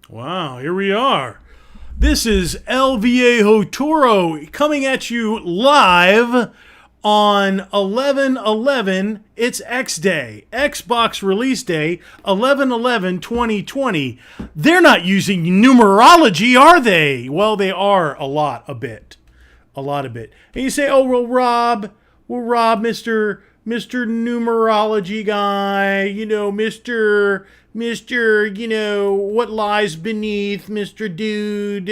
Wow, here we are. This is El Viejo Toro coming at you live on 11/11. It's X Day, Xbox release day, 11/11/2020. They're not using numerology, are they? Well, they are a bit. And you say, oh, Rob, Mr. Numerology guy, Mr. What lies beneath, Mr. Dude,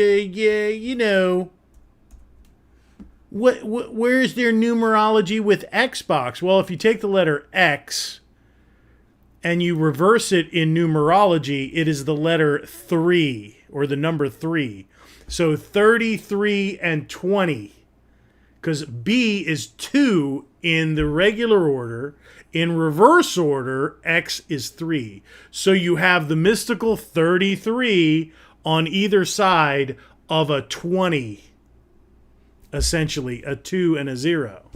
where's their numerology with Xbox? Well, if you take the letter X and you reverse it in numerology, it is the letter 3 or the number 3. So 33 and 20. Because B is 2 in the regular order. In reverse order, X is 3. So you have the mystical 33 on either side of a 20. Essentially, a 2 and a 0.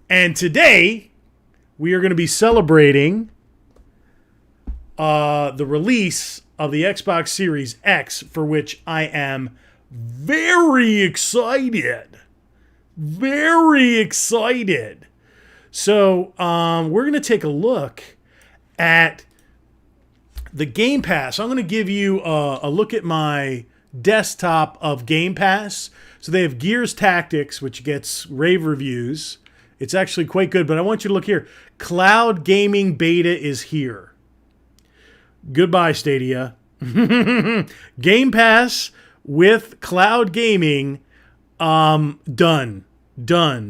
And today, we are going to be celebrating the release of the Xbox Series X, for which I am very excited. Very excited. So we're going to take a look at the Game Pass. I'm going to give you a look at my desktop of Game Pass. So they have Gears Tactics, which gets rave reviews. It's actually quite good, but I want you to look here. Cloud Gaming Beta is here. Goodbye, Stadia. Game Pass with Cloud Gaming, done.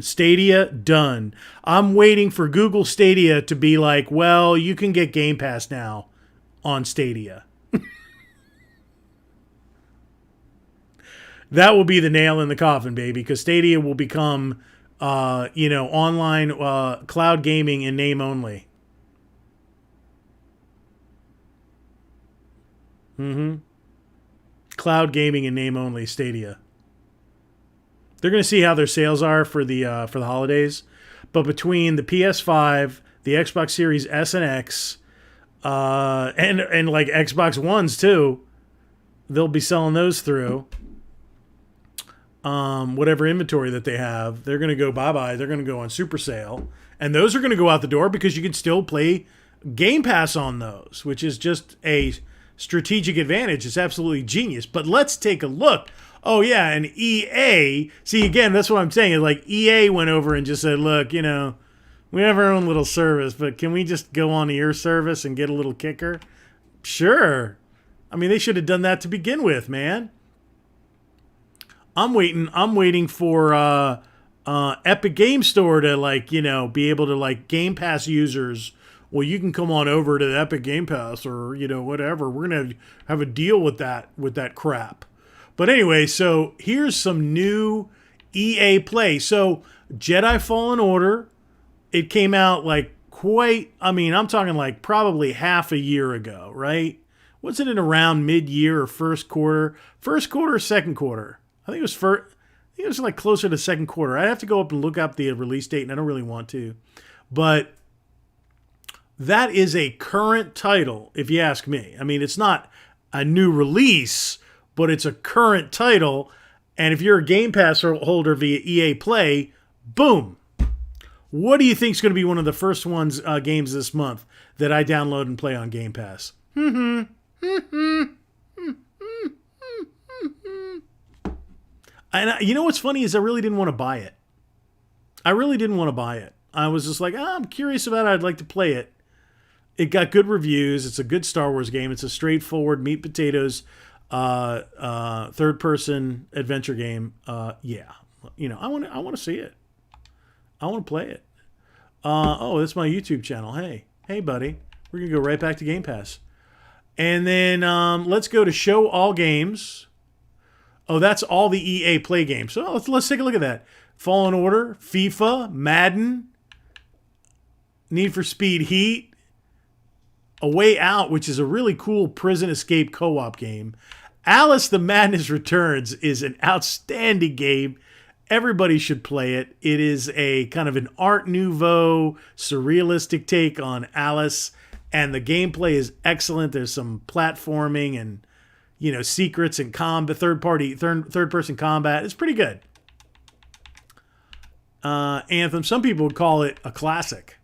Stadia, done. I'm waiting for Google Stadia to be like, well, you can get Game Pass now on Stadia. That will be the nail in the coffin, baby, because Stadia will become, online cloud gaming in name only. Cloud gaming in name only, Stadia. They're going to see how their sales are for the holidays, but between the PS5, the Xbox Series S and X, and like Xbox Ones too, they'll be selling those through. Whatever inventory that they have, they're going to go bye-bye. They're going to go on super sale, and those are going to go out the door because you can still play Game Pass on those, which is just a strategic advantage. It's absolutely genius. But let's take a look. Oh, yeah, and EA, see, again, that's what I'm saying. Like, EA went over and just said, look, we have our own little service, but can we just go on to your service and get a little kicker? Sure. I mean, they should have done that to begin with, man. I'm waiting for Epic Game Store to, be able to, Game Pass users, well, you can come on over to the Epic Game Pass or, whatever. We're going to have a deal with that crap. But anyway, so here's some new EA play. So Jedi Fallen Order, it came out I'm talking probably half a year ago, right? Wasn't it around mid-year or first quarter? First quarter or second quarter? I think it was closer to second quarter. I'd have to go up and look up the release date, and I don't really want to. But that is a current title, if you ask me. I mean, it's not a new release, but it's a current title. And if you're a Game Pass holder via EA Play, boom. What do you think is going to be one of the first games this month that I download and play on Game Pass? And you know what's funny is I really didn't want to buy it. I was just like, I'm curious about it. I'd like to play it. It got good reviews. It's a good Star Wars game. It's a straightforward meat potatoes third-person adventure game. Yeah. I want to see it. I want to play it. That's my YouTube channel. Hey, buddy. We're going to go right back to Game Pass. And then let's go to Show All Games. Oh, that's all the EA Play games. So let's take a look at that. Fallen Order, FIFA, Madden, Need for Speed Heat, A Way Out, which is a really cool prison escape co-op game. Alice the Madness Returns is an outstanding game. Everybody should play it. It is a kind of an Art Nouveau, surrealistic take on Alice and the gameplay is excellent. There's some platforming and, you know, secrets and combat, third person combat. It's pretty good. Anthem, some people would call it a classic.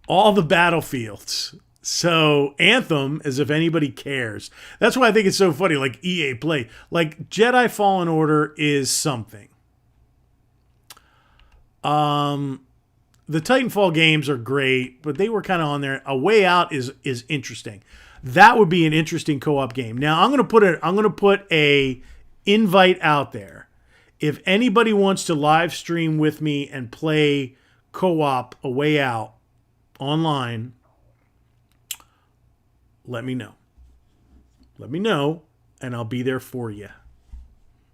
All the battlefields. So Anthem, as if anybody cares. That's why I think it's so funny. Like EA Play, like Jedi Fallen Order is something. The Titanfall games are great, but they were kind of on there. A Way Out is interesting. That would be an interesting co-op game. Now I'm gonna put a invite out there. If anybody wants to live stream with me and play co-op A Way Out online, let me know. Let me know, and I'll be there for you.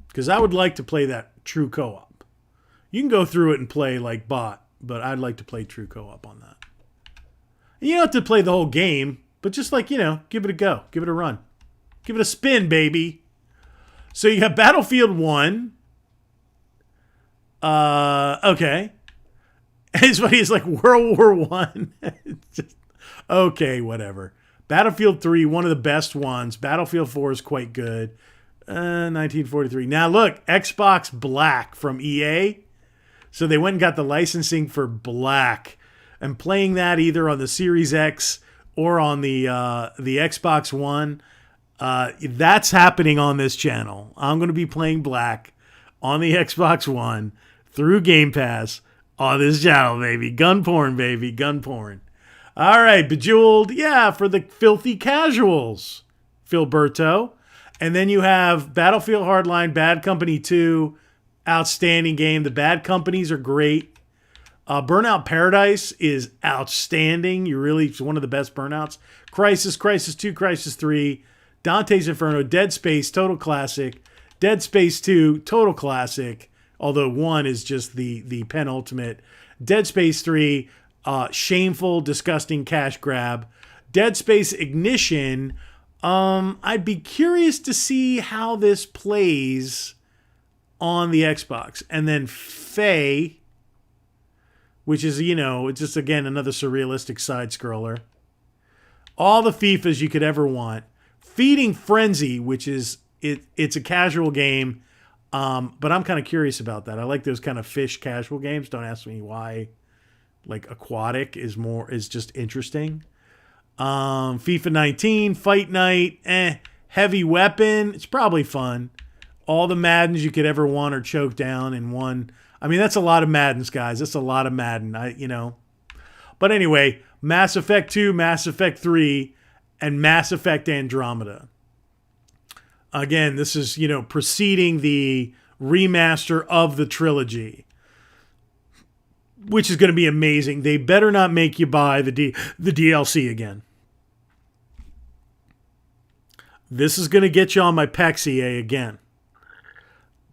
Because I would like to play that true co-op. You can go through it and play like bot, but I'd like to play true co-op on that. And you don't have to play the whole game, but just like, you know, give it a go. Give it a run. Give it a spin, baby. So you got Battlefield 1. Okay. It's funny, it's like World War One. Okay, whatever. Battlefield 3, one of the best ones. Battlefield 4 is quite good. 1943. Now look, Xbox Black from EA. So they went and got the licensing for Black. And playing that either on the Series X or on the Xbox One. That's happening on this channel. I'm going to be playing Black on the Xbox One through Game Pass on this channel, baby. Gun porn, baby. Gun porn. All right, Bejeweled. Yeah, for the filthy casuals, Philberto. And then you have Battlefield Hardline, Bad Company 2. Outstanding game. The Bad Companies are great. Burnout Paradise is outstanding. It's one of the best Burnouts. Crisis 2, Crisis 3, Dante's Inferno, Dead Space, total classic. Dead Space 2, total classic. Although 1 is just the penultimate. Dead Space 3, shameful, disgusting cash grab. Dead Space Ignition, I'd be curious to see how this plays on the Xbox. And then Faye, which is, you know, it's just, again, another surrealistic side-scroller. All the FIFAs you could ever want. Feeding Frenzy, which is, it's a casual game, but I'm kind of curious about that. I like those kind of fish casual games. Don't ask me why. Like Aquatic is just interesting. FIFA 19, Fight Night, Heavy Weapon, it's probably fun. All the Maddens you could ever want are choked down in one. I mean, that's a lot of Maddens, guys. That's a lot of Madden, But anyway, Mass Effect 2, Mass Effect 3, and Mass Effect Andromeda. Again, this is, preceding the remaster of the trilogy, which is going to be amazing. They better not make you buy the DLC again. This is going to get you on my pecs, EA, again.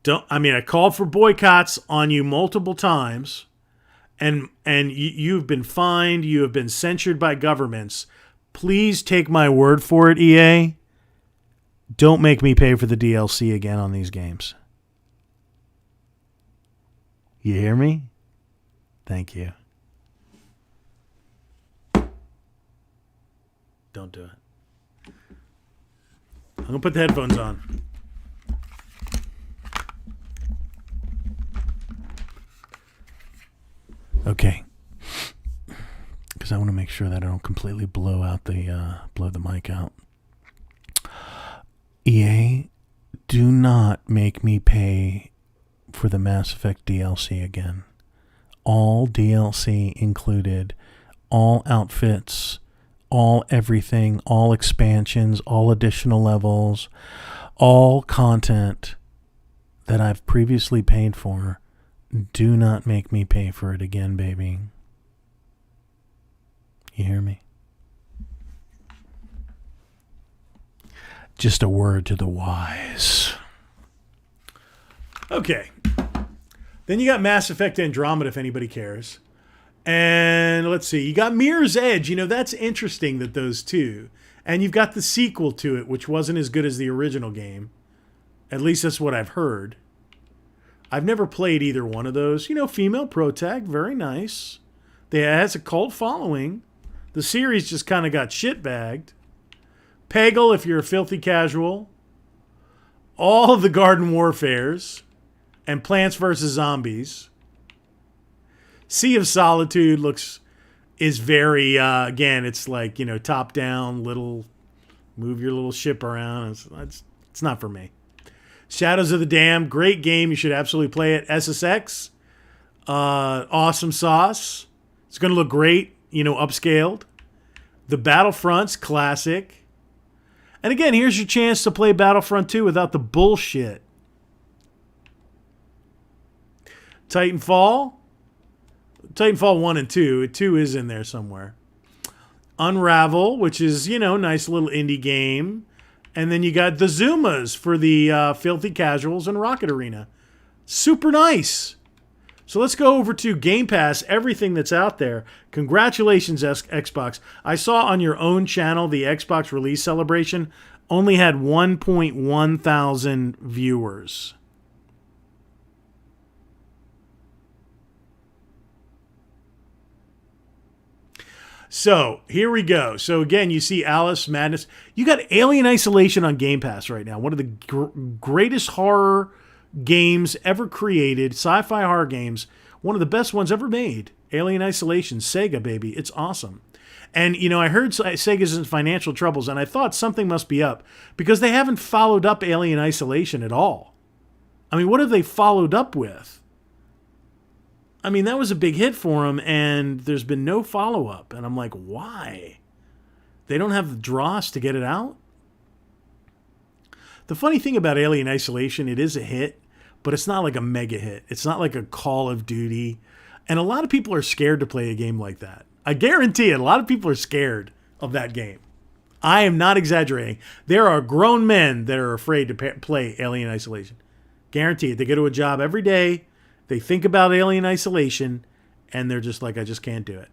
I called for boycotts on you multiple times, and you've been fined, you have been censured by governments. Please take my word for it, EA. Don't make me pay for the DLC again on these games. You hear me? Thank you. Don't do it. I'm going to put the headphones on. Okay. Because I want to make sure that I don't completely blow the mic out. EA, do not make me pay for the Mass Effect DLC again. All DLC included, all outfits, all everything, all expansions, all additional levels, all content that I've previously paid for. Do not make me pay for it again, baby. You hear me? Just a word to the wise. Okay. Then you got Mass Effect Andromeda, if anybody cares. And let's see. You got Mirror's Edge. That's interesting that those two. And you've got the sequel to it, which wasn't as good as the original game. At least that's what I've heard. I've never played either one of those. You know, female pro tag, very nice. It has a cult following. The series just kind of got shitbagged. Peggle, if you're a filthy casual. All of the Garden Warfares. And Plants vs. Zombies. Sea of Solitude is very, again, it's like, you know, top down, little, move your little ship around. It's not for me. Shadows of the Dam, great game. You should absolutely play it. SSX, awesome sauce. It's going to look great, you know, upscaled. The Battlefronts, classic. And again, here's your chance to play Battlefront 2 without the bullshit. Titanfall 1 and 2. 2 is in there somewhere. Unravel, which is, you know, nice little indie game. And then you got the Zumas for the Filthy Casuals and Rocket Arena. Super nice. So let's go over to Game Pass, everything that's out there. Congratulations, Xbox. I saw on your own channel the Xbox release celebration only had 1.1 thousand viewers. So, here we go. So, again, you see Alice Madness. You got Alien Isolation on Game Pass right now. One of the greatest horror games ever created. Sci-fi horror games. One of the best ones ever made. Alien Isolation. Sega, baby. It's awesome. And, you know, I heard Sega's in financial troubles, and I thought something must be up. Because they haven't followed up Alien Isolation at all. I mean, what have they followed up with? I mean, that was a big hit for them, and there's been no follow-up. And I'm like, why? They don't have the dross to get it out? The funny thing about Alien Isolation, it is a hit, but it's not like a mega hit. It's not like a Call of Duty. And a lot of people are scared to play a game like that. I guarantee it, a lot of people are scared of that game. I am not exaggerating. There are grown men that are afraid to play Alien Isolation. Guarantee it. They go to a job every day. They think about Alien Isolation, and they're just like, I just can't do it.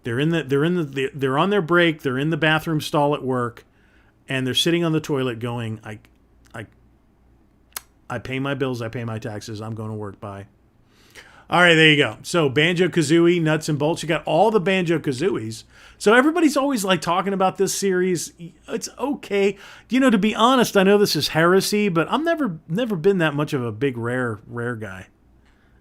They're on their break. They're in the bathroom stall at work, and they're sitting on the toilet going, I pay my bills. I pay my taxes. I'm going to work. Bye. All right, there you go. So Banjo-Kazooie, Nuts and Bolts. You got all the Banjo-Kazooies. So everybody's always like talking about this series. It's okay. You know, to be honest, I know this is heresy, but I'm never been that much of a big Rare guy.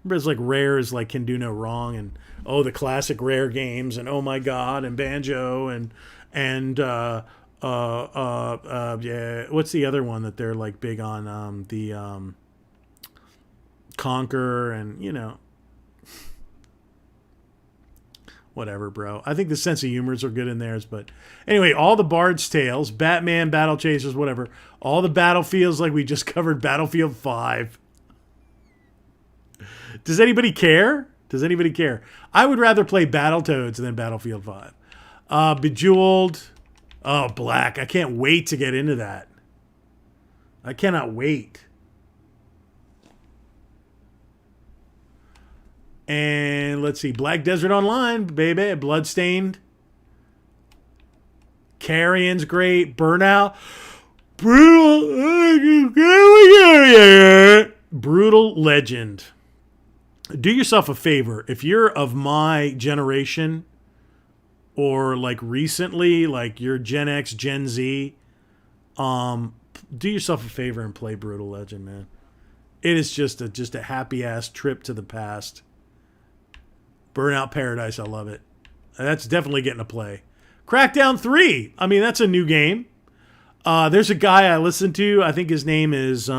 It's like Rare is like can do no wrong, and oh, the classic Rare games, and oh my God, and Banjo, and yeah, what's the other one that they're like big on? The Conquer, and you know. Whatever, bro. I think the sense of humors are good in theirs, but anyway, all the Bard's Tales, Batman, Battle Chasers, whatever. All the Battlefields, like we just covered Battlefield 5. Does anybody care? Does anybody care? I would rather play Battletoads than Battlefield 5. Bejeweled. Oh, Black. I can't wait to get into that. I cannot wait. And let's see, Black Desert Online, baby, Bloodstained. Carrion's great. Burnout. Brutal Legend. Do yourself a favor. If you're of my generation or like recently, like you're Gen X, Gen Z, do yourself a favor and play Brutal Legend, man. It is just a happy-ass trip to the past. Burnout Paradise, I love it. That's definitely getting a play. Crackdown 3. I mean, that's a new game. There's a guy I listen to. I think his name is...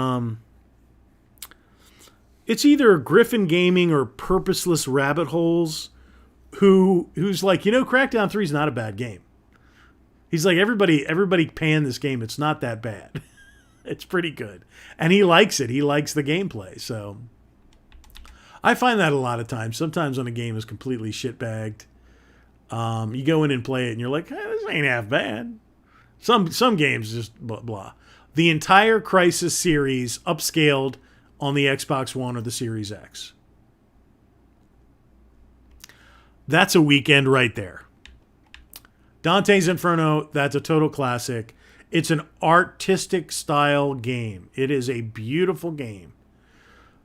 it's either Griffin Gaming or Purposeless Rabbit Holes, who's like, you know, Crackdown 3 is not a bad game. He's like, everybody panned this game. It's not that bad. It's pretty good. And he likes it. He likes the gameplay, so... I find that a lot of times. Sometimes when a game is completely shitbagged, you go in and play it, and you're like, hey, this ain't half bad. Some games just blah, blah. The entire Crysis series upscaled on the Xbox One or the Series X. That's a weekend right there. Dante's Inferno, that's a total classic. It's an artistic style game. It is a beautiful game.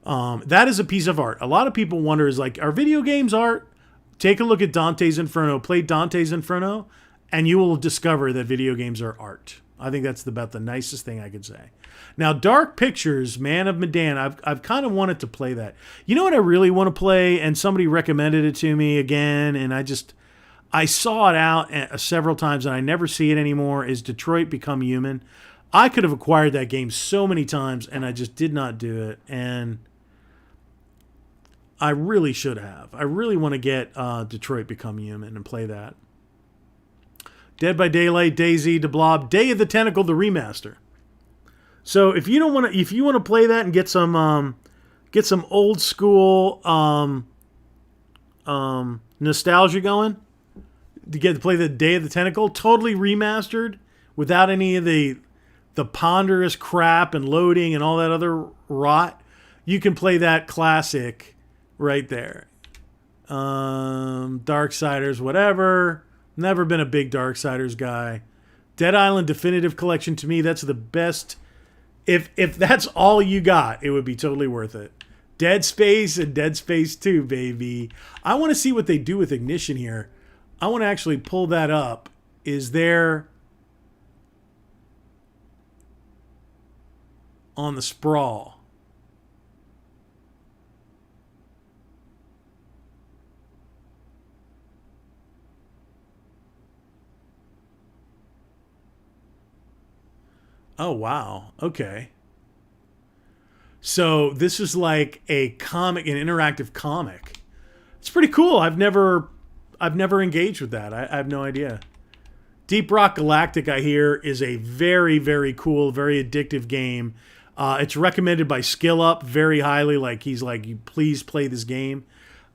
That is a piece of art. A lot of people wonder, is like, are video games art? Take a look at Dante's Inferno. Play Dante's Inferno, and you will discover that video games are art. I think that's about the nicest thing I could say. Now, Dark Pictures, Man of Medan, I've kind of wanted to play that. You know what I really want to play, and somebody recommended it to me again, and I saw it out several times, and I never see it anymore, is Detroit Become Human. I could have acquired that game so many times, and I just did not do it, and I really should have. I really want to get Detroit Become Human and play that. Dead by Daylight, DayZ, The Blob, Day of the Tentacle, the remaster. So if you want to play that and get some old school nostalgia going, to get to play the Day of the Tentacle, totally remastered without any of the ponderous crap and loading and all that other rot, you can play that classic right there. Darksiders, whatever. Never been a big Darksiders guy. Dead Island Definitive Collection, to me, that's the best. If that's all you got, it would be totally worth it. Dead Space and Dead Space 2, baby. I want to see what they do with Ignition here. I want to actually pull that up. Is there on the Sprawl? Oh, wow. Okay. So this is like a comic, an interactive comic. It's pretty cool. I've never engaged with that. I have no idea. Deep Rock Galactic, I hear, is a very, very cool, very addictive game. It's recommended by Skill Up very highly. Like, he's like, you please play this game.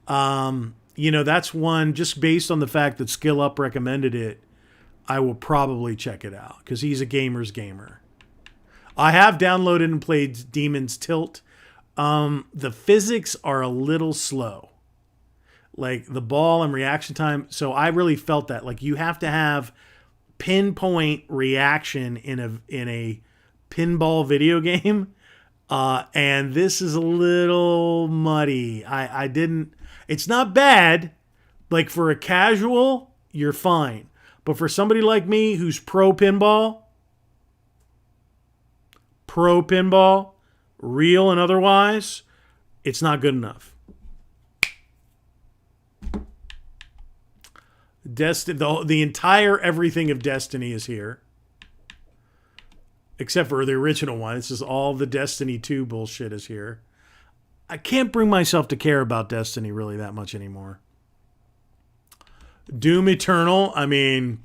That's one, just based on the fact that Skill Up recommended it, I will probably check it out because he's a gamer's gamer. I have downloaded and played Demon's Tilt. The physics are a little slow. Like the ball and reaction time. So I really felt that. Like you have to have pinpoint reaction in a pinball video game. And this is a little muddy. It's not bad. Like for a casual, you're fine. But for somebody like me who's pro pinball, real and otherwise, it's not good enough. The entire everything of Destiny is here. Except for the original one. It's just all the Destiny 2 bullshit is here. I can't bring myself to care about Destiny really that much anymore. Doom Eternal, I mean,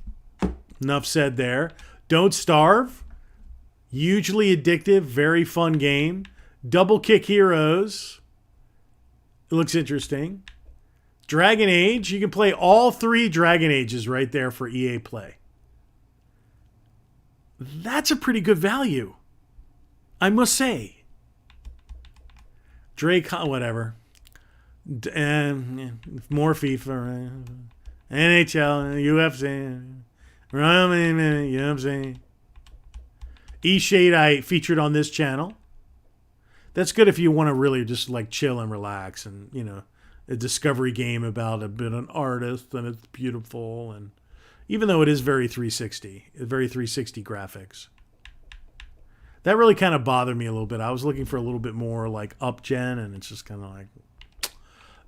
enough said there. Don't Starve. Hugely addictive, very fun game. Double Kick Heroes. It looks interesting. Dragon Age. You can play all 3 Dragon Ages right there for EA Play. That's a pretty good value, I must say. Drake, whatever. More FIFA. NHL, UFC. You know what I'm saying? E-Shade I featured on this channel. That's good if you want to really just like chill and relax and, a discovery game about an artist and it's beautiful. And even though it is very 360 graphics. That really kind of bothered me a little bit. I was looking for a little bit more like up-gen and it's just kind of like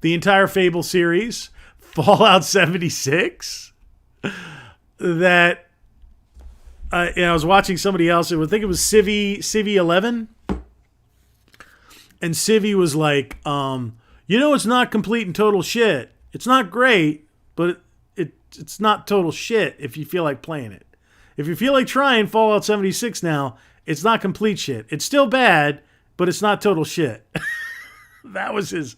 the entire Fable series, Fallout 76, that I was watching somebody else. I think it was Civi 11. And Civi was like, it's not complete and total shit. It's not great, but it's not total shit if you feel like playing it. If you feel like trying Fallout 76 now, it's not complete shit. It's still bad, but it's not total shit. That was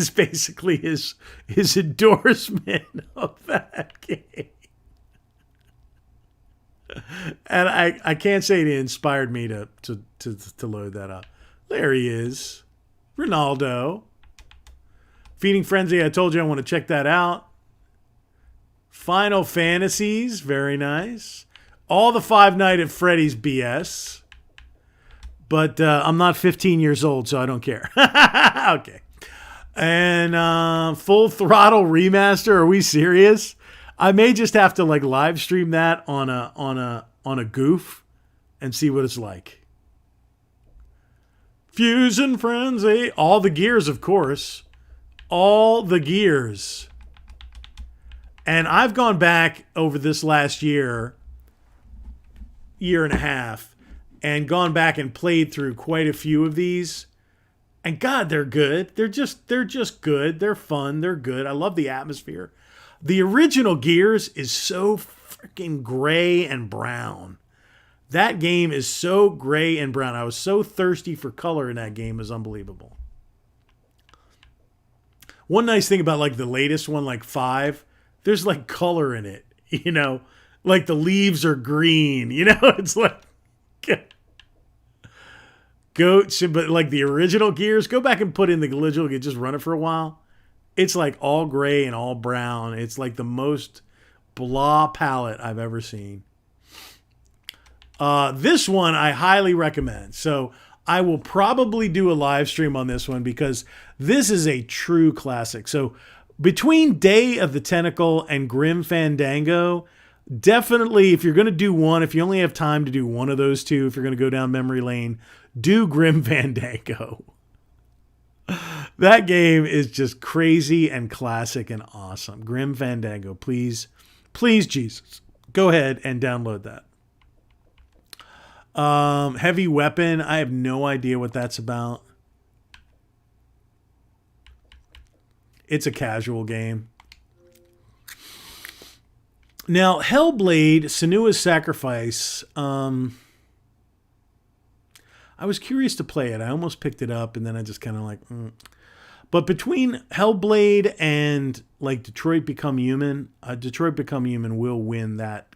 basically his endorsement of that game. And I can't say it inspired me to load that up. There he is. Ronaldo. Feeding Frenzy, I told you I want to check that out. Final Fantasies, very nice. All the Five Nights at Freddy's BS. But I'm not 15 years old, so I don't care. Okay. And Full Throttle Remaster, are we serious? I may just have to like live stream that on a goof and see what it's like. Fusion Frenzy, all the gears, of course. All the gears. And I've gone back over this last year and a half, and gone back and played through quite a few of these. And God, they're good. They're just good. They're fun. They're good. I love the atmosphere. The original Gears is so freaking gray and brown. That game is so gray and brown. I was so thirsty for color in that game. It was unbelievable. One nice thing about like the latest one, like 5, there's like color in it, you know, like the leaves are green, you know, it's like goats, but like the original Gears, go back and put in the original, just run it for a while. It's like all gray and all brown. It's like the most blah palette I've ever seen. This one I highly recommend. So I will probably do a live stream on this one because this is a true classic. So between Day of the Tentacle and Grim Fandango, definitely if you're going to do one, if you only have time to do one of those two, if you're going to go down memory lane, do Grim Fandango. That game is just crazy and classic and awesome. Grim Fandango, please, please, Jesus, go ahead and download that. Heavy Weapon, I have no idea what that's about. It's a casual game. Now, Hellblade, Sanua's Sacrifice, I was curious to play it. I almost picked it up, and then I just kind of like... But between Hellblade and like Detroit Become Human, Detroit Become Human will win that.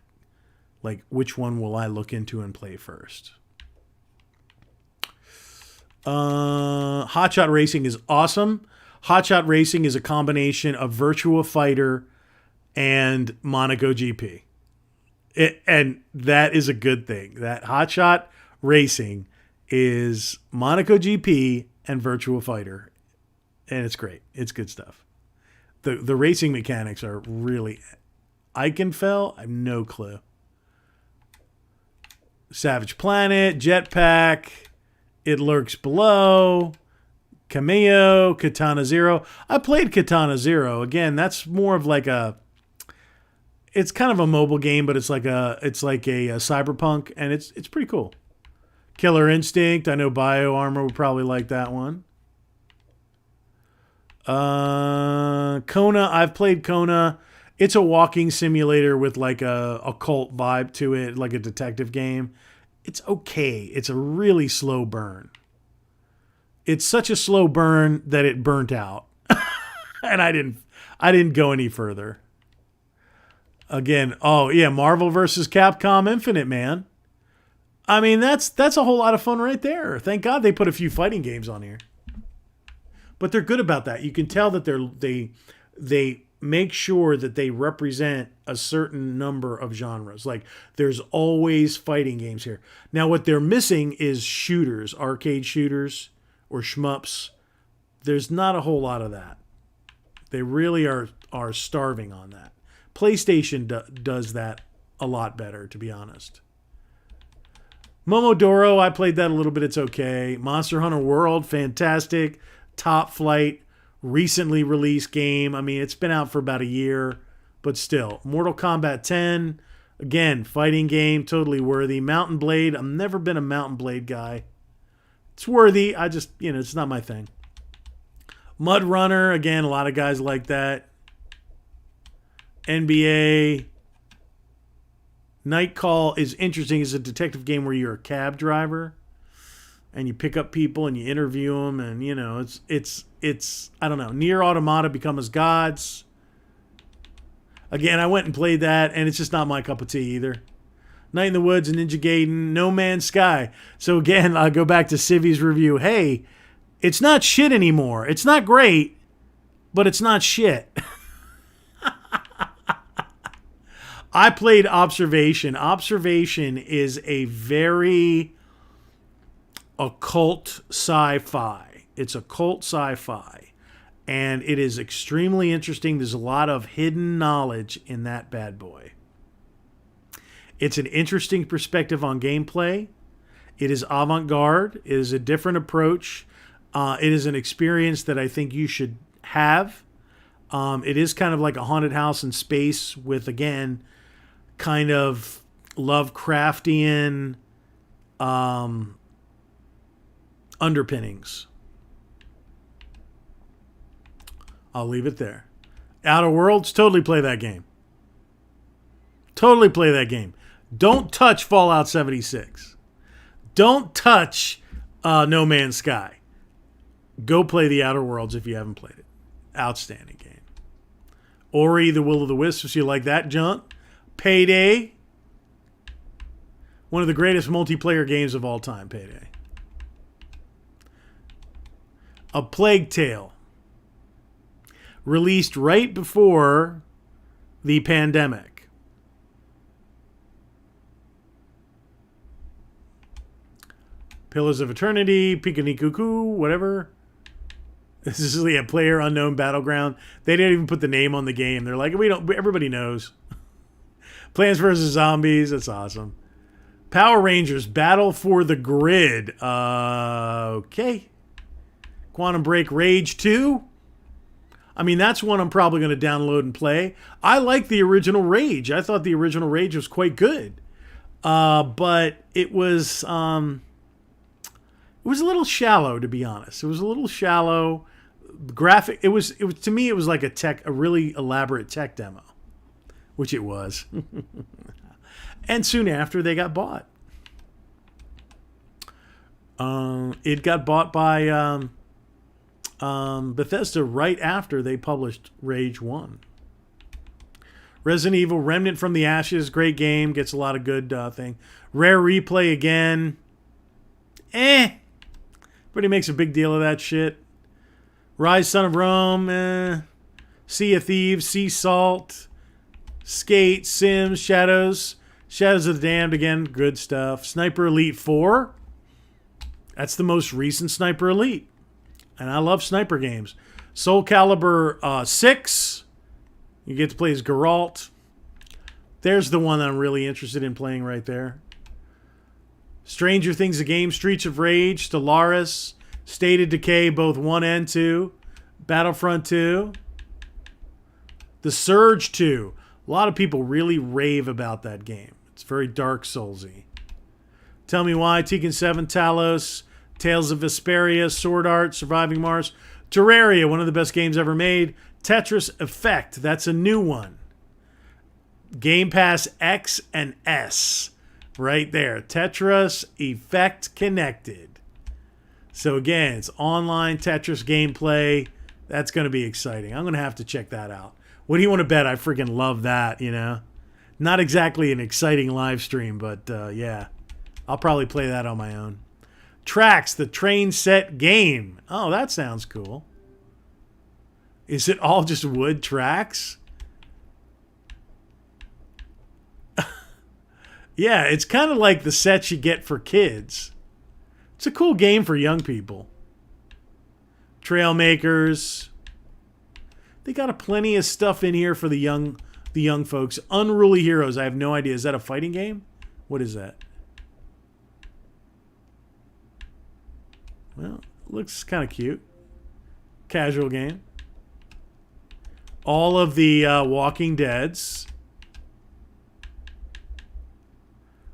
Like, which one will I look into and play first? Hotshot Racing is awesome. Hotshot Racing is a combination of Virtua Fighter and Monaco GP. And that is a good thing. That Hotshot Racing is Monaco GP and Virtua Fighter. And it's great. It's good stuff. The racing mechanics are really... Eichenfeld? I have no clue. Savage Planet, Jetpack, It Lurks Below, Cameo, Katana Zero. I played Katana Zero. Again, that's more of like a... It's kind of a mobile game, but it's like a cyberpunk, and it's pretty cool. Killer Instinct. I know BioArmor would probably like that one. Kona. I've played Kona. It's a walking simulator with like a occult vibe to it, like a detective game. It's okay. It's a really slow burn. It's such a slow burn that it burnt out. And I didn't go any further. Again, oh yeah, Marvel vs. Capcom Infinite, man. I mean, that's a whole lot of fun right there. Thank God they put a few fighting games on here. But they're good about that. You can tell that they make sure that they represent a certain number of genres. Like, there's always fighting games here. Now, what they're missing is shooters, arcade shooters or shmups. There's not a whole lot of that. They really are starving on that. PlayStation does that a lot better, to be honest. Momodoro, I played that a little bit. It's okay. Monster Hunter World, fantastic. Top Flight, recently released game. I mean, it's been out for about a year, but still. Mortal Kombat 10, again, fighting game, totally worthy. Mountain Blade, I've never been a Mountain Blade guy. It's worthy. I just, it's not my thing. Mud Runner, again, a lot of guys like that. NBA. Night Call is interesting. It's a detective game where you're a cab driver. And you pick up people and you interview them, and it's I don't know. Nier Automata Become as Gods. Again, I went and played that, and it's just not my cup of tea either. Night in the Woods and Ninja Gaiden, No Man's Sky. So again, I'll go back to Civi's review. Hey, it's not shit anymore. It's not great, but it's not shit. I played Observation. Observation is a very... occult sci-fi. It's occult sci-fi. And it is extremely interesting. There's a lot of hidden knowledge in that bad boy. It's an interesting perspective on gameplay. It is avant-garde. It is a different approach. It is an experience that I think you should have. It is kind of like a haunted house in space with, again, kind of Lovecraftian underpinnings. I'll leave it there. Outer Worlds, totally play that game. Totally play that game. Don't touch Fallout 76. Don't touch No Man's Sky. Go play the Outer Worlds if you haven't played it. Outstanding game. Ori, the Will of the Wisps, if you like that junk. Payday. One of the greatest multiplayer games of all time, Payday. A Plague Tale. Released right before the pandemic. Pillars of Eternity, Pikanicuku, whatever. This is a Player Unknown Battleground. They didn't even put the name on the game. They're like, we don't. Everybody knows. Plants vs. Zombies. That's awesome. Power Rangers Battle for the Grid. Okay. Quantum Break Rage 2. I mean, that's one I'm probably going to download and play. I like the original Rage. I thought the original Rage was quite good. But it was a little shallow, to be honest. It was a little shallow. Graphic. It was to me, it was like a really elaborate tech demo, which it was. And soon after, they got bought. It got bought by Bethesda right after they published Rage 1. Resident Evil Remnant from the Ashes, great game, gets a lot of good thing. Rare Replay again. Everybody makes a big deal of that shit. Rise Son of Rome, Sea of Thieves, Sea Salt, Skate, Sims, Shadows of the Damned, again, good stuff. Sniper Elite 4. That's the most recent Sniper Elite. And I love sniper games. Soul Calibur 6. You get to play as Geralt. There's the one that I'm really interested in playing right there. Stranger Things, the game. Streets of Rage. Stellaris. State of Decay, both 1 and 2. Battlefront 2. The Surge 2. A lot of people really rave about that game. It's very Dark Soulsy. Tell Me Why. Tekken 7, Talos. Tales of Vesperia, Sword Art, Surviving Mars. Terraria, one of the best games ever made. Tetris Effect, that's a new one. Game Pass X and S, right there. Tetris Effect connected. So again, it's online Tetris gameplay. That's going to be exciting. I'm going to have to check that out. What do you want to bet? I freaking love that, you know. Not exactly an exciting live stream, but yeah. I'll probably play that on my own. Tracks, the train set game. Oh, that sounds cool. Is it all just wood tracks? Yeah, it's kind of like the sets you get for kids. It's a cool game for young people. Trailmakers. They got a plenty of stuff in here for the young folks. Unruly Heroes. I have no idea. Is that a fighting game? What is that? Well, looks kind of cute. Casual game. All of the Walking Deads.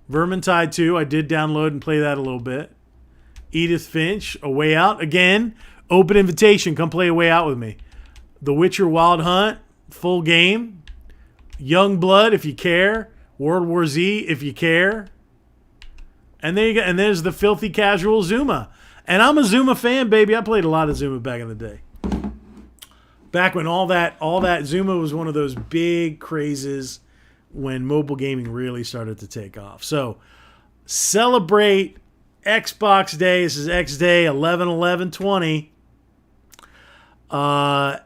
Vermintide 2. I did download and play that a little bit. Edith Finch. A Way Out. Again, open invitation. Come play A Way Out with me. The Witcher Wild Hunt. Full game. Young Blood, if you care. World War Z, if you care. And there you go. And there's the filthy casual Zuma. And I'm a Zuma fan, baby. I played a lot of Zuma back in the day. Back when all that Zuma was one of those big crazes when mobile gaming really started to take off. So celebrate Xbox Day. This is X Day 11/11/20.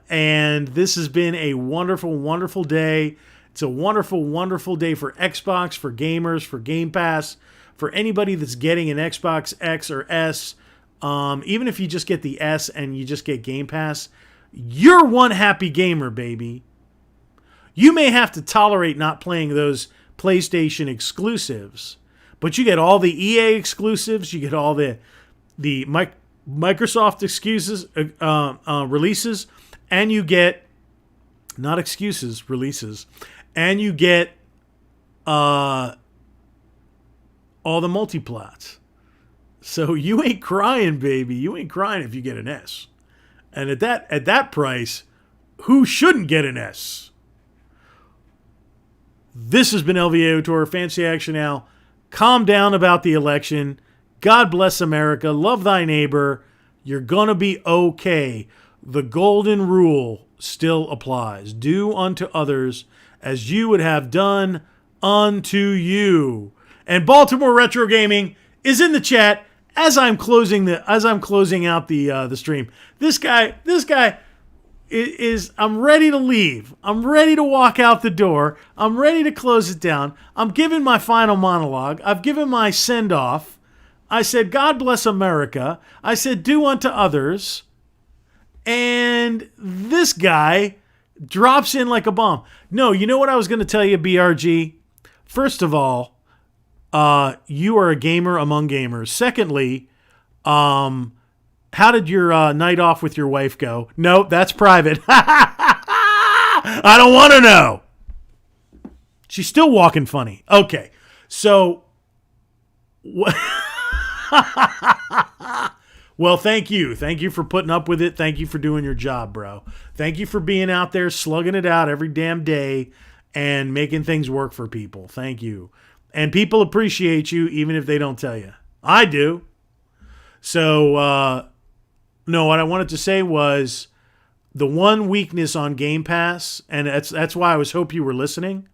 And this has been a wonderful, wonderful day. It's a wonderful, wonderful day for Xbox, for gamers, for Game Pass, for anybody that's getting an Xbox X or S, even if you just get the S and you just get Game Pass, you're one happy gamer, baby. You may have to tolerate not playing those PlayStation exclusives, but you get all the EA exclusives, you get all the Microsoft releases, and you get releases, and you get all the multiplats. So you ain't crying, baby. You ain't crying if you get an S. And at that price, who shouldn't get an S? This has been LVAO Tour, Fancy Action Now. Calm down about the election. God bless America. Love thy neighbor. You're going to be okay. The golden rule still applies. Do unto others as you would have done unto you. And Baltimore Retro Gaming is in the chat as I'm closing out the stream. This guy is I'm ready to leave. I'm ready to walk out the door. I'm ready to close it down. I'm giving my final monologue. I've given my send-off. I said, God bless America. I said, do unto others. And this guy drops in like a bomb. No, you know what I was going to tell you, BRG? First of all, you are a gamer among gamers. Secondly, how did your night off with your wife go? No, that's private. I don't want to know. She's still walking funny. Okay, so... Well, thank you. Thank you for putting up with it. Thank you for doing your job, bro. Thank you for being out there, slugging it out every damn day and making things work for people. Thank you. And people appreciate you even if they don't tell you. I do. So, no, what I wanted to say was the one weakness on Game Pass, and that's why I hope you were listening.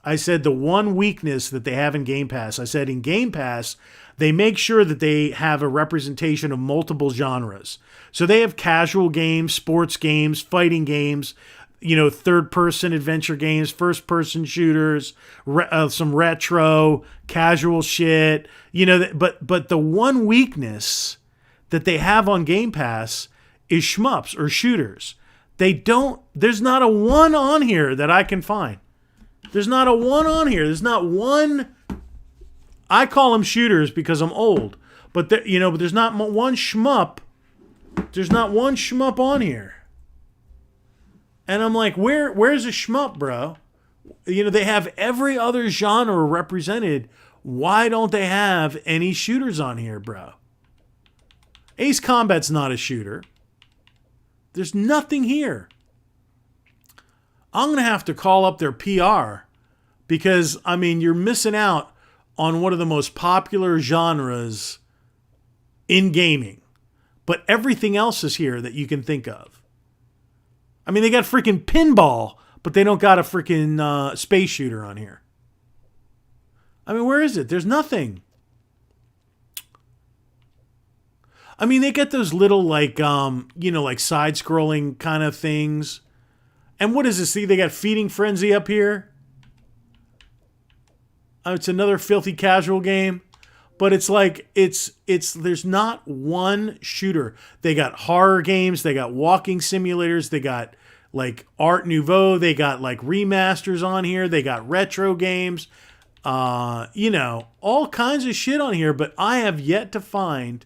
I said the one weakness that they have in Game Pass, I said in Game Pass, they make sure that they have a representation of multiple genres. So they have casual games, sports games, fighting games, third-person adventure games, first-person shooters, some retro, casual shit. But the one weakness that they have on Game Pass is shmups or shooters. There's not a one on here that I can find. There's not a one on here. There's not one. I call them shooters because I'm old. But there's not one shmup. There's not one shmup on here. And I'm like, where's a shmup, bro? They have every other genre represented. Why don't they have any shooters on here, bro? Ace Combat's not a shooter. There's nothing here. I'm going to have to call up their PR because, you're missing out on one of the most popular genres in gaming. But everything else is here that you can think of. They got freaking pinball, but they don't got a freaking space shooter on here. Where is it? There's nothing. They get those little like side-scrolling kind of things. And what is this? See, they got Feeding Frenzy up here. It's another filthy casual game. But it's like, there's not one shooter. They got horror games. They got walking simulators. They got like Art Nouveau. They got like remasters on here. They got retro games. All kinds of shit on here. But I have yet to find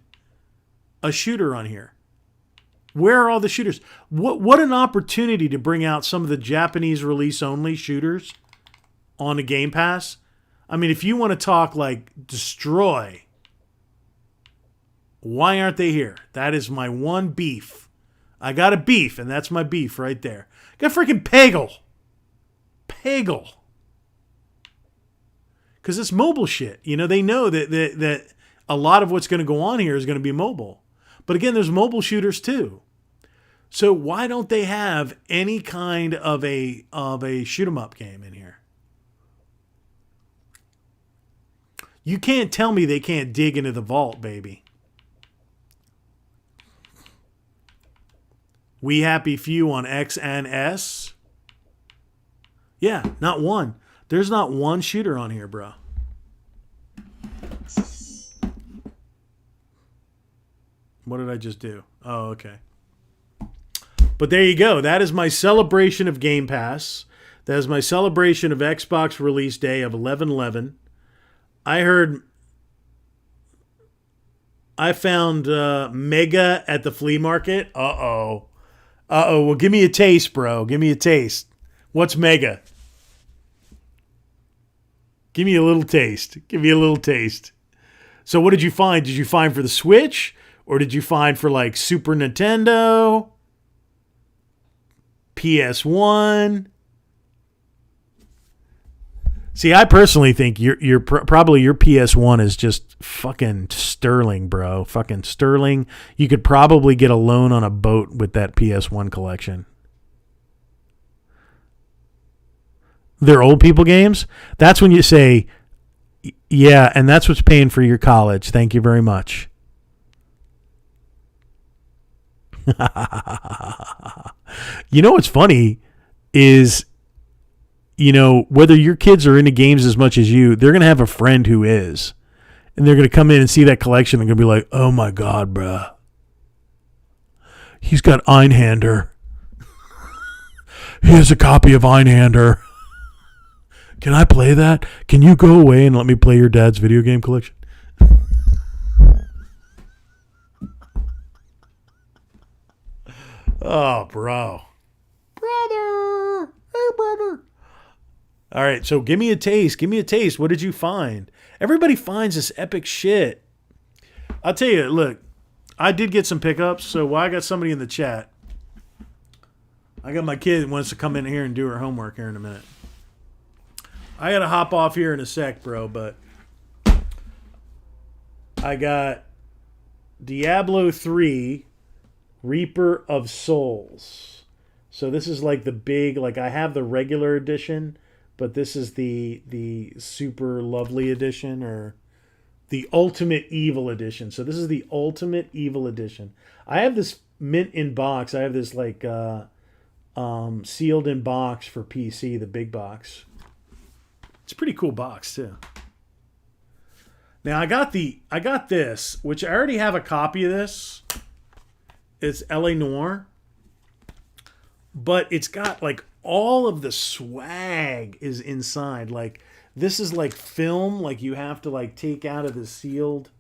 a shooter on here. Where are all the shooters? What an opportunity to bring out some of the Japanese release only shooters on the Game Pass. If you want to talk like destroy, why aren't they here? That is my one beef. I got a beef, and that's my beef right there. Got freaking Peggle. Because it's mobile shit. They know that a lot of what's going to go on here is going to be mobile. But again, there's mobile shooters too. So why don't they have any kind of a shoot 'em up game in here? You can't tell me they can't dig into the vault, baby. We Happy Few on X and S. Yeah, not one. There's not one shooter on here, bro. What did I just do? Oh, okay. But there you go. That is my celebration of Game Pass. That is my celebration of Xbox release day of 11/11. I found Mega at the flea market. Uh-oh. Uh-oh. Well, give me a taste, bro. Give me a taste. What's Mega? Give me a little taste. Give me a little taste. So what did you find? Did you find for the Switch? Or did you find for like Super Nintendo? PS1? See, I personally think probably your PS1 is just fucking sterling, bro. Fucking sterling. You could probably get a loan on a boat with that PS1 collection. They're old people games? That's when you say, yeah, and that's what's paying for your college. Thank you very much. You know what's funny is, you know, whether your kids are into games as much as you, they're going to have a friend who is. And they're going to come in and see that collection and going to be like, oh my God, bruh. He's got Einhander. He has a copy of Einhander. Can I play that? Can you go away and let me play your dad's video game collection? Oh, bro. Brother. Hey, brother. All right, so give me a taste. Give me a taste. What did you find? Everybody finds this epic shit. I'll tell you, look, I did get some pickups, so while I got somebody in the chat, I got my kid who wants to come in here and do her homework here in a minute. I got to hop off here in a sec, bro, but I got Diablo 3 Reaper of Souls. So this is like the big, like I have the regular edition, but this is the super lovely edition, or the ultimate evil edition. So this is the ultimate evil edition. I have this mint in box. I have this like sealed in box for PC, the big box. It's a pretty cool box too. Now I got this, which I already have a copy of this. It's LA Noire. But it's got like all of the swag is inside. Like this is like film, like you have to like take out of the sealed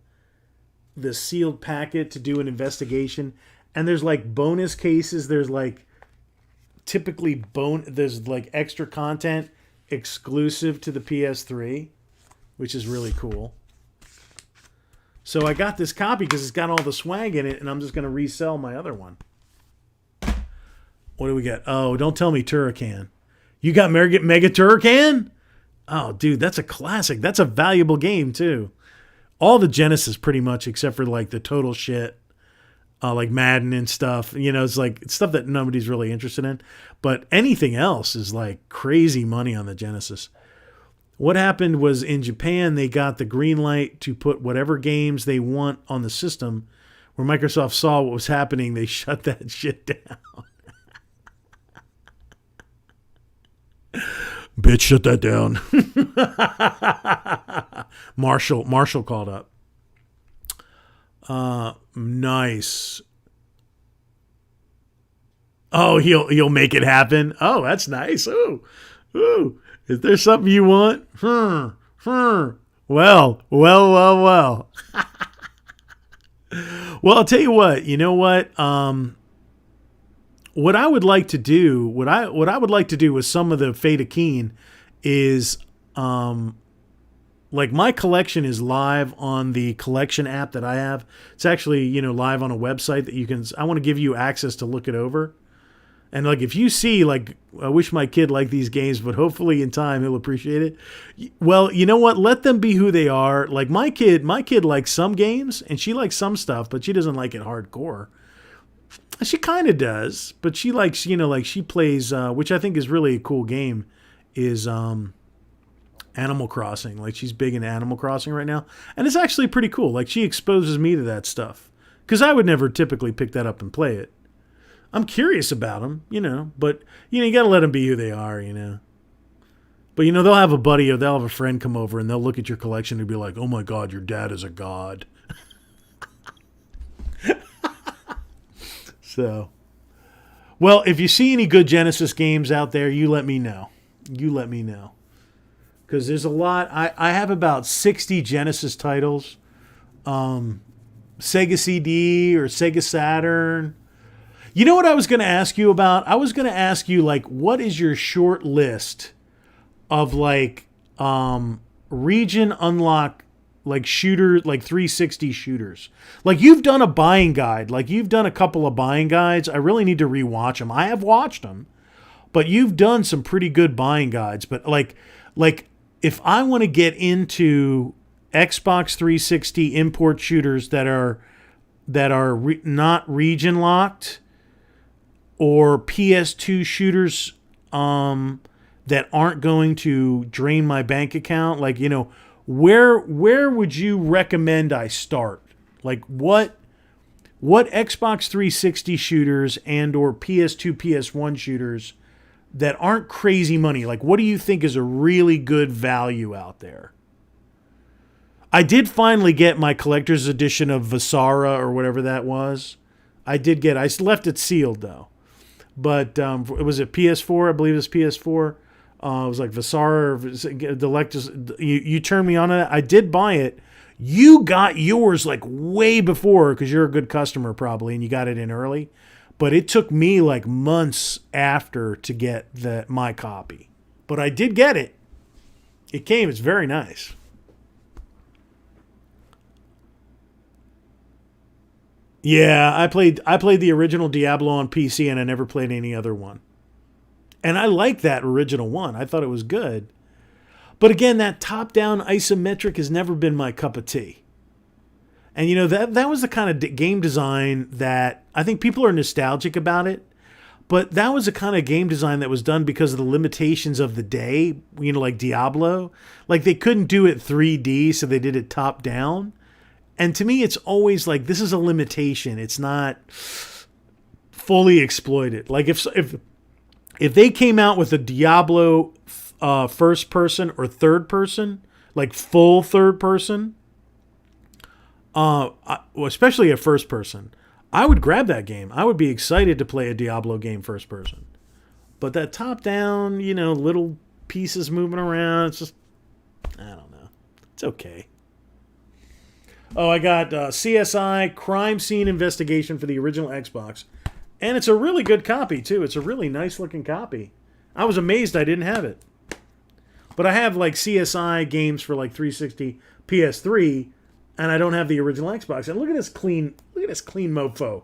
packet to do an investigation. And there's like bonus cases. There's like typically there's like extra content exclusive to the PS3, which is really cool. So I got this copy because it's got all the swag in it, and I'm just going to resell my other one. What do we got? Oh, don't tell me Turrican. You got Mega Turrican? Oh, dude, that's a classic. That's a valuable game, too. All the Genesis, pretty much, except for, like, the total shit, like Madden and stuff. You know, it's, like, stuff that nobody's really interested in. But anything else is, like, crazy money on the Genesis. What happened was in Japan, they got the green light to put whatever games they want on the system. Where Microsoft saw what was happening, they shut that shit down. Bitch, shut that down. Marshall called up. Nice. Oh, he'll make it happen. Oh, that's nice. Ooh. Is there something you want? Well. Well, I'll tell you what. You know what? What I would like to do, what I would like to do with some of the Fate of Keen is, like my collection is live on the collection app that I have. It's actually, live on a website that you can. I want to give you access to look it over. And like, if you see, like, I wish my kid liked these games, but hopefully in time he'll appreciate it. Well, you know what? Let them be who they are. Like my kid likes some games and she likes some stuff, but she doesn't like it hardcore. She kind of does, but she likes, like she plays, which I think is really a cool game, is Animal Crossing. Like she's big into Animal Crossing right now. And it's actually pretty cool. Like she exposes me to that stuff because I would never typically pick that up and play it. I'm curious about them, but, you got to let them be who they are, But, they'll have a buddy or they'll have a friend come over and they'll look at your collection and be like, oh, my God, your dad is a god. So, well, if you see any good Genesis games out there, you let me know. You let me know. Because there's a lot. I have about 60 Genesis titles. Sega CD or Sega Saturn. You know what I was going to ask you about? I was going to ask you, like, what is your short list of, like, region unlock, like, shooter, like 360 shooters? Like, you've done a buying guide. Like, you've done a couple of buying guides. I really need to rewatch them. I have watched them. But you've done some pretty good buying guides. But, like if I want to get into Xbox 360 import shooters that are not region locked, or PS2 shooters that aren't going to drain my bank account, like, you know, where would you recommend I start? Like, what Xbox 360 shooters and or PS2, PS1 shooters that aren't crazy money, like, what do you think is a really good value out there? I did finally get my collector's edition of Visara or whatever that was. I left it sealed though. But it was a PS4, I believe it was PS4. It was like Visara. You turned me on to that. I did buy it. You got yours like way before because you're a good customer probably, and you got it in early. But it took me like months after to get my copy. But I did get it. It came. It's very nice. Yeah, I played the original Diablo on PC, and I never played any other one. And I liked that original one. I thought it was good. But again, that top-down isometric has never been my cup of tea. And you know, that was the kind of game design that I think people are nostalgic about it. But that was the kind of game design that was done because of the limitations of the day, you know, like Diablo. Like, they couldn't do it 3D, so they did it top-down. And to me, it's always like, this is a limitation. It's not fully exploited. Like, if they came out with a Diablo first person or third person, like full third person, especially a first person, I would grab that game. I would be excited to play a Diablo game first person. But that top down, you know, little pieces moving around, it's just, I don't know. It's okay. Oh, I got CSI Crime Scene Investigation for the original Xbox. And it's a really good copy, too. It's a really nice-looking copy. I was amazed I didn't have it. But I have, like, CSI games for, like, 360, PS3, and I don't have the original Xbox. And look at this clean mofo.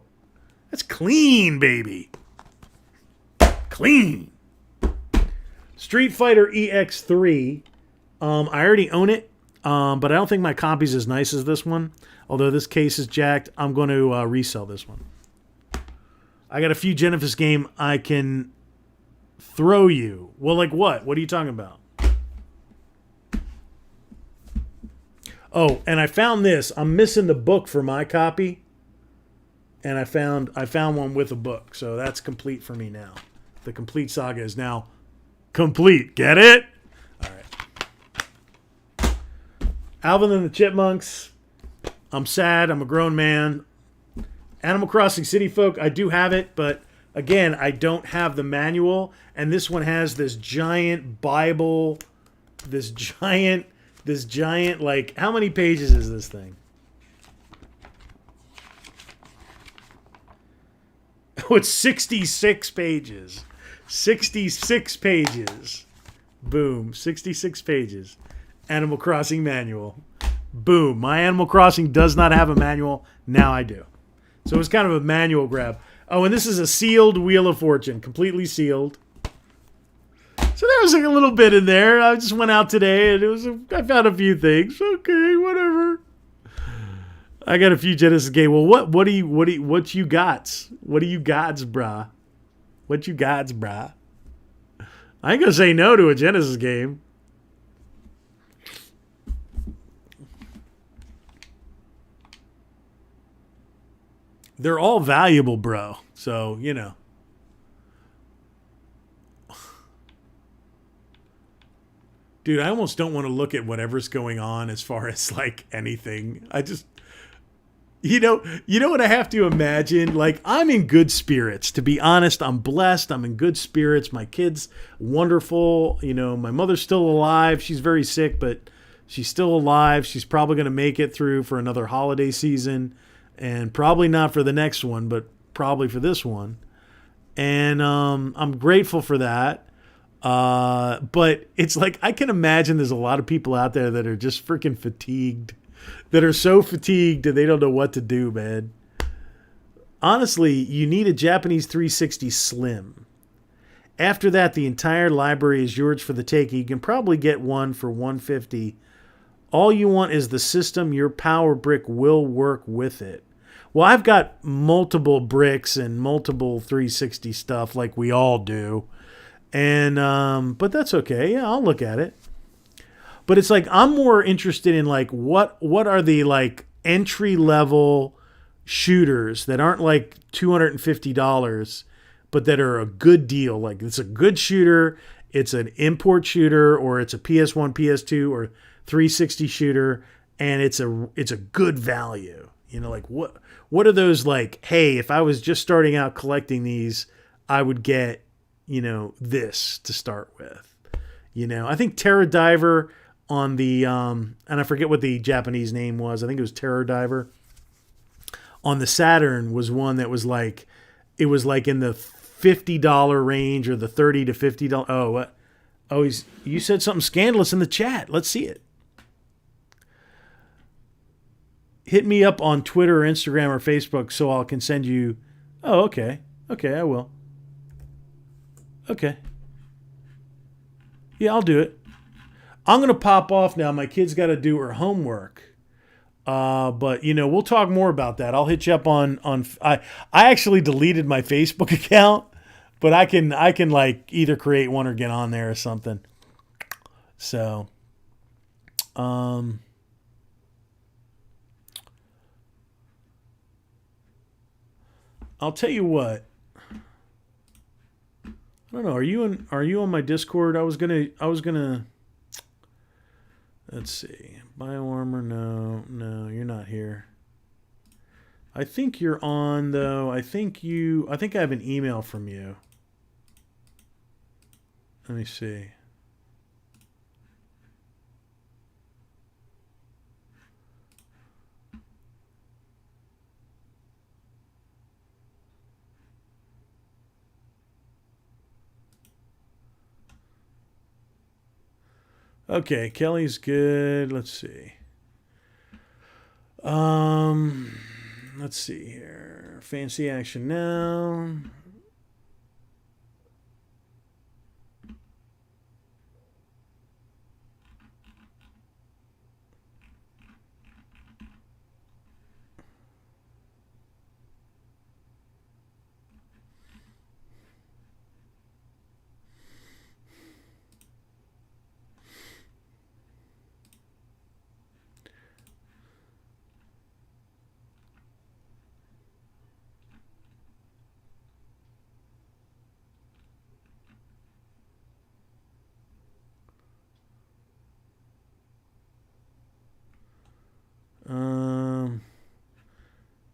That's clean, baby. Clean. Street Fighter EX3. I already own it. But I don't think my copy's as nice as this one. Although this case is jacked, I'm going to resell this one. I got a few Genesis game I can throw you. Well, like what? What are you talking about? Oh, and I found this. I'm missing the book for my copy. And I found one with a book. So that's complete for me now. The complete saga is now complete. Get it? Alvin and the Chipmunks. I'm sad. I'm a grown man. Animal Crossing City Folk. I do have it, but again, I don't have the manual. And this one has this giant Bible. This giant, like, how many pages is this thing? Oh, it's 66 pages. 66 pages. Boom. 66 pages. Animal Crossing manual. Boom. My Animal Crossing does not have a manual. Now I do. So it was kind of a manual grab. Oh, and this is a sealed Wheel of Fortune. Completely sealed. So there was like a little bit in there. I just went out today and I found a few things. Okay, whatever. I got a few Genesis games. Well, what you got? What do you got, brah? What you got, brah? I ain't gonna say no to a Genesis game. They're all valuable, bro. So, you know. Dude, I almost don't want to look at whatever's going on as far as, like, anything. You know what I have to imagine? Like, I'm in good spirits. To be honest, I'm blessed. I'm in good spirits. My kid's wonderful. My mother's still alive. She's very sick, but she's still alive. She's probably going to make it through for another holiday season, and probably not for the next one, but probably for this one. And I'm grateful for that. But it's like, I can imagine there's a lot of people out there that are just freaking fatigued, that are so fatigued that they don't know what to do, man. Honestly, you need a Japanese 360 Slim. After that, the entire library is yours for the taking. You can probably get one for $150. All you want is the system. Your power brick will work with it. Well, I've got multiple bricks and multiple 360 stuff like we all do. And but that's okay. Yeah, I'll look at it. But it's like, I'm more interested in like what are the like entry level shooters that aren't like $250, but that are a good deal. Like, it's a good shooter, it's an import shooter, or it's a PS1, PS2, or 360 shooter, and it's a good value. Like what are those like, hey, if I was just starting out collecting these, I would get, this to start with. I think Terror Diver on the and I forget what the Japanese name was. I think it was Terror Diver on the Saturn was one that was like, it was like in the $50 range, or the $30 to $50. You said something scandalous in the chat. Let's see it. Hit me up on Twitter or Instagram or Facebook so I can send you. Oh, okay. Okay, I will. Okay. Yeah, I'll do it. I'm going to pop off now. My kid's got to do her homework. But, we'll talk more about that. I'll hit you up on I actually deleted my Facebook account, but I can like either create one or get on there or something. So, I'll tell you what. I don't know. Are you on my Discord? I was gonna. Let's see. Bioarmor. No, you're not here. I think you're on though. I think I have an email from you. Let me see. Okay, Kelly's good. Let's see. Let's see here. Fancy action now.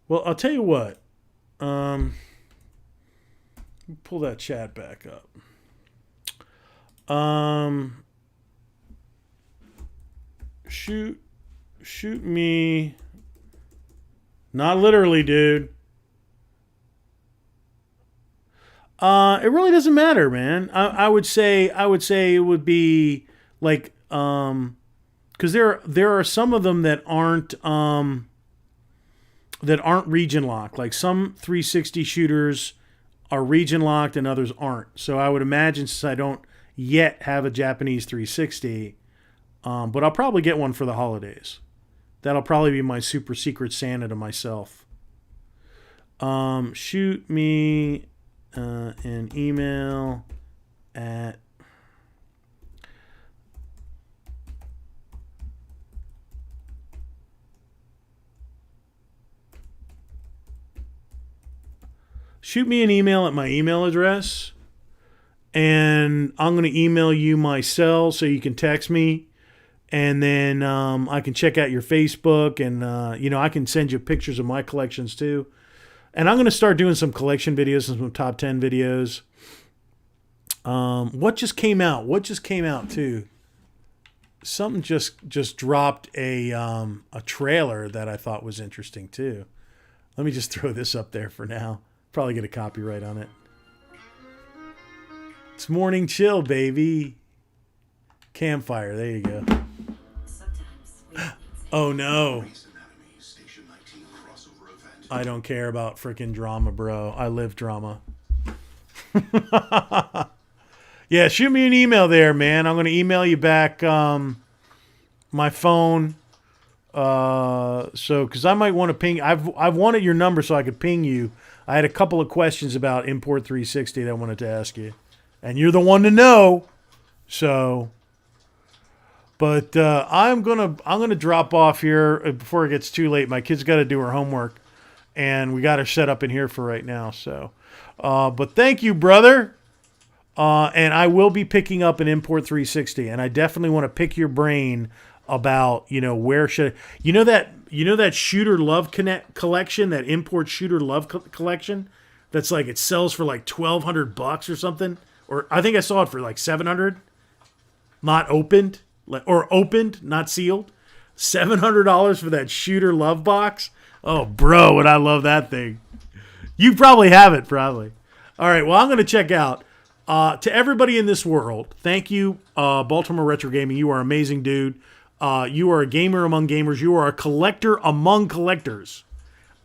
Well, I'll tell you what. Pull that chat back up. Shoot me. Not literally, dude. It really doesn't matter, man. I would say it would be like, because there are some of them that aren't region locked. Like, some 360 shooters are region locked and others aren't. So I would imagine, since I don't yet have a Japanese 360, but I'll probably get one for the holidays. That'll probably be my super secret Santa to myself. Shoot me an email at my email address, and I'm going to email you my cell so you can text me. And then I can check out your Facebook, and I can send you pictures of my collections too. And I'm going to start doing some collection videos and some top 10 videos. What just came out? What just came out too? Something just dropped a trailer that I thought was interesting too. Let me just throw this up there for now. Probably get a copyright on it. It's Morning Chill, baby. Campfire. There you go. Oh no. I don't care about freaking drama, bro. I live drama. Yeah, shoot me an email there, man. I'm going to email you back my phone. Because I might want to ping. I've wanted your number so I could ping you. I had a couple of questions about Import 360 that I wanted to ask you. And you're the one to know. So... But I'm gonna drop off here before it gets too late. My kid's got to do her homework, and we got her set up in here for right now. So, but thank you, brother. And I will be picking up an Import 360, and I definitely want to pick your brain about where should that Shooter Love collection, that Import Shooter Love collection. That's like it sells for like $1,200 or something, or I think I saw it for like $700, not opened. Or opened, not sealed. $700 for that Shooter Love box. Oh, bro, would I love that thing. You probably have it, probably. All right, well, I'm going to check out. To everybody in this world, thank you, Baltimore Retro Gaming. You are an amazing dude. You are a gamer among gamers. You are a collector among collectors.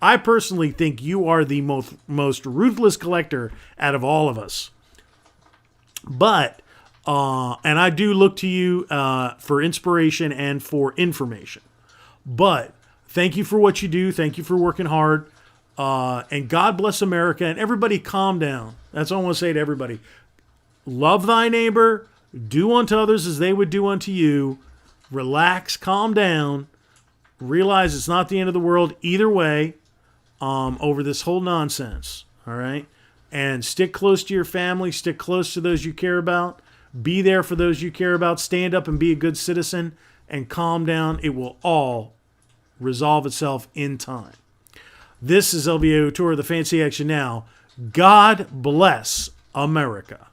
I personally think you are the most ruthless collector out of all of us. But... and I do look to you for inspiration and for information. But thank you for what you do. Thank you for working hard. And God bless America. And everybody calm down. That's all I want to say to everybody. Love thy neighbor. Do unto others as they would do unto you. Relax. Calm down. Realize it's not the end of the world either way over this whole nonsense. All right? And stick close to your family. Stick close to those you care about. Be there for those you care about. Stand up and be a good citizen and calm down. It will all resolve itself in time. This is LVO Tour of the Fancy Action Now. God bless America.